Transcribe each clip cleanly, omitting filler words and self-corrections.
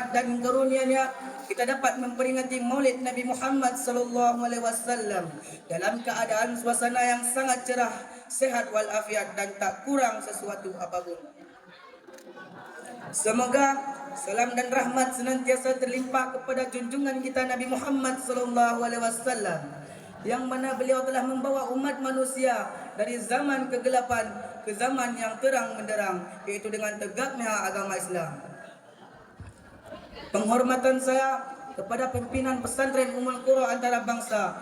rahmat dan karunia-Nya kita dapat memperingati Maulid Nabi Muhammad sallallahu alaihi wasallam dalam keadaan suasana yang sangat cerah, sehat walafiat dan tak kurang sesuatu apapun. Semoga salam dan rahmat senantiasa terlimpah kepada junjungan kita Nabi Muhammad sallallahu alaihi wasallam, yang mana beliau telah membawa umat manusia dari zaman kegelapan ke zaman yang terang benderang, yaitu dengan tegaknya agama Islam. Penghormatan saya kepada pimpinan pesantren Ummul Qura Antarabangsa,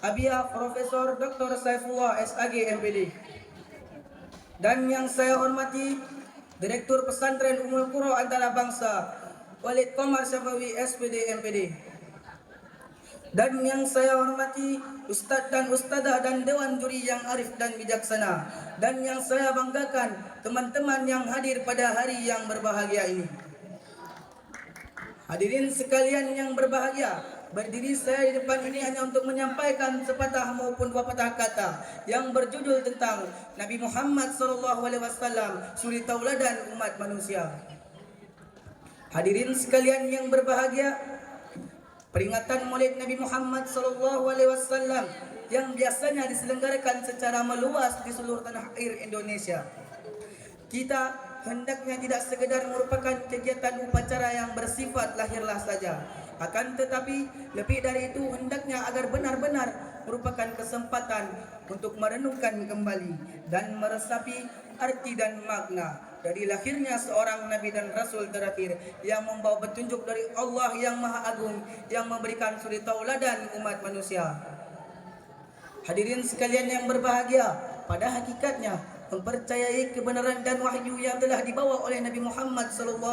Abia Profesor Dr. Saifullah SAG MPD, dan yang saya hormati Direktur Pesantren Ummul Qura Antarabangsa, Walid Komar Syafawi SPD MPD, dan yang saya hormati Ustadz dan Ustadzah dan Dewan Juri yang arif dan bijaksana, dan yang saya banggakan teman-teman yang hadir pada hari yang berbahagia ini. Hadirin sekalian yang berbahagia, berdiri saya di depan ini hanya untuk menyampaikan sepatah maupun dua patah kata yang berjudul tentang Nabi Muhammad SAW, suri tauladan umat manusia. Hadirin sekalian yang berbahagia, peringatan Maulid Nabi Muhammad SAW yang biasanya diselenggarakan secara meluas di seluruh tanah air Indonesia, kita hendaknya tidak sekedar merupakan kegiatan upacara yang bersifat lahirlah saja, akan tetapi lebih dari itu hendaknya agar benar-benar merupakan kesempatan untuk merenungkan kembali dan meresapi arti dan makna dari lahirnya seorang Nabi dan Rasul terakhir yang membawa petunjuk dari Allah yang Maha Agung, yang memberikan suri tauladan umat manusia. Hadirin sekalian yang berbahagia, pada hakikatnya mempercayai kebenaran dan wahyu yang telah dibawa oleh Nabi Muhammad SAW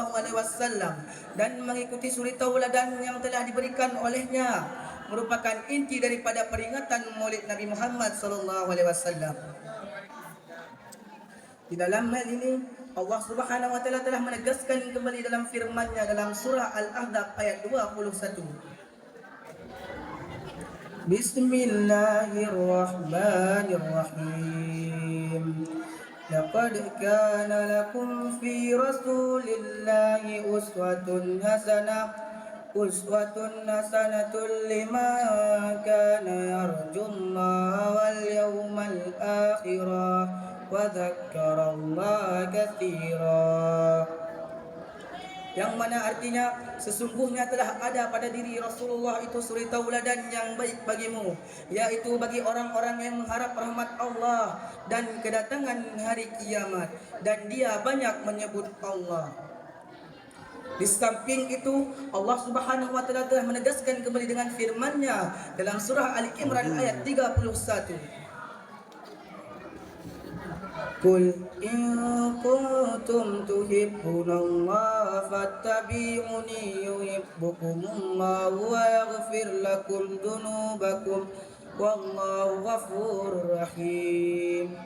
dan mengikuti suri tauladan yang telah diberikan olehnya merupakan inti daripada peringatan Maulid Nabi Muhammad SAW. Di dalam hal ini Allah Subhanahu wa taala telah menegaskan kembali dalam firman-Nya dalam surah Al-Ahzab ayat 21. Bismillahirrahmanirrahim. Laqad kana lakum fi Rasulillahi uswatun hasanatun liman kana yarjullaha wal yawmal akhirah wa dzakarallaha katsira. Yang mana artinya sesungguhnya telah ada pada diri Rasulullah itu suri tauladan yang baik bagimu, yaitu bagi orang-orang yang mengharap rahmat Allah dan kedatangan hari kiamat, dan dia banyak menyebut Allah. Di samping itu Allah Subhanahu wa taala telah menegaskan kembali dengan firman-Nya dalam surah Ali Imran ayat 31. Qul in kuntum tuhibbunallaha fattabi'uni yuhibbukumullahu wa yaghfir lakum dzunubakum wallahu ghafurur rahim.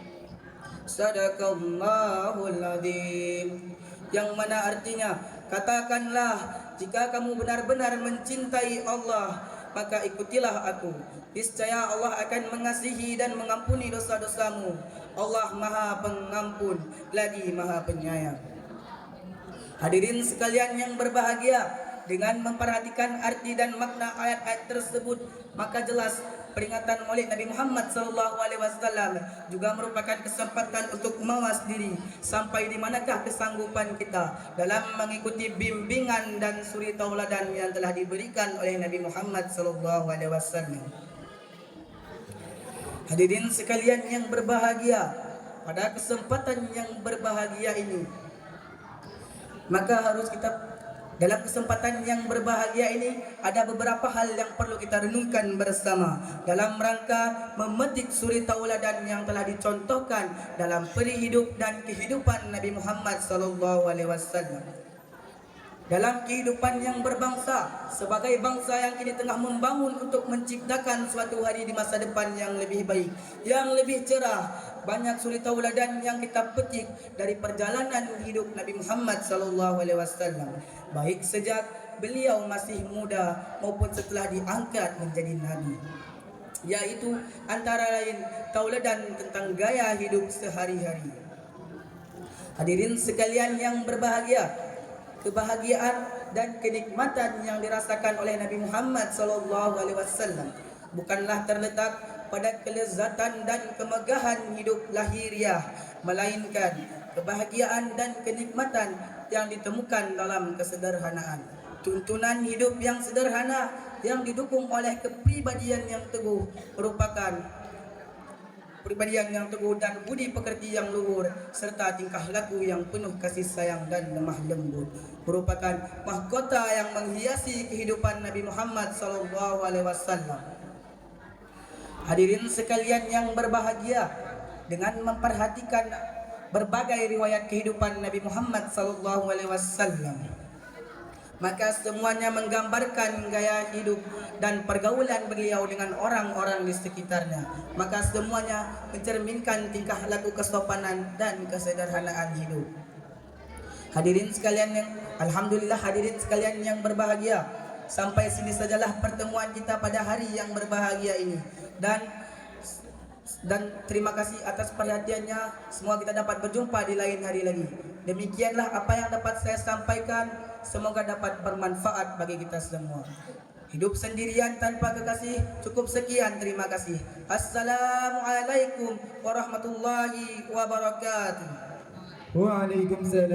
Sadaqallahul adzim. Yang mana artinya, katakanlah, jika kamu benar-benar mencintai Allah, maka ikutilah aku. Niscaya Allah akan mengasihi dan mengampuni dosa-dosamu. Allah Maha Pengampun lagi Maha Penyayang. Hadirin sekalian yang berbahagia, dengan memperhatikan arti dan makna ayat-ayat tersebut, maka jelas peringatan Maulid Nabi Muhammad SAW juga merupakan kesempatan untuk mawas diri sampai di manakah kesanggupan kita dalam mengikuti bimbingan dan suri tauladan yang telah diberikan oleh Nabi Muhammad SAW. Hadirin sekalian yang berbahagia, pada kesempatan yang berbahagia ini, maka harus kita, dalam kesempatan yang berbahagia ini, ada beberapa hal yang perlu kita renungkan bersama dalam rangka memetik suri tauladan yang telah dicontohkan dalam peri hidup dan kehidupan Nabi Muhammad SAW. Dalam kehidupan yang berbangsa, sebagai bangsa yang kini tengah membangun untuk menciptakan suatu hari di masa depan yang lebih baik, yang lebih cerah, banyak suri tauladan yang kita petik dari perjalanan hidup Nabi Muhammad SAW, baik sejak beliau masih muda maupun setelah diangkat menjadi nabi, yaitu antara lain tauladan tentang gaya hidup sehari-hari. Hadirin sekalian yang berbahagia, kebahagiaan dan kenikmatan yang dirasakan oleh Nabi Muhammad SAW bukanlah terletak pada kelezatan dan kemegahan hidup lahiriah, melainkan kebahagiaan dan kenikmatan yang ditemukan dalam kesederhanaan. Tuntunan hidup yang sederhana yang didukung oleh kepribadian yang teguh merupakan dan budi pekerti yang luhur serta tingkah laku yang penuh kasih sayang dan lemah lembut merupakan mahkota yang menghiasi kehidupan Nabi Muhammad SAW. Hadirin sekalian yang berbahagia, dengan memperhatikan berbagai riwayat kehidupan Nabi Muhammad SAW, maka semuanya menggambarkan gaya hidup dan pergaulan beliau dengan orang-orang di sekitarnya. Maka semuanya mencerminkan tingkah laku kesopanan dan kesederhanaan hidup. Hadirin sekalian yang alhamdulillah, hadirin sekalian yang berbahagia, sampai sini sajalah pertemuan kita pada hari yang berbahagia ini. Dan terima kasih atas perhatiannya. Semoga kita dapat berjumpa di lain hari lagi. Demikianlah apa yang dapat saya sampaikan. Semoga dapat bermanfaat bagi kita semua. Hidup sendirian tanpa kekasih. Cukup sekian, terima kasih. Assalamualaikum warahmatullahi wabarakatuh. Waalaikumsalam.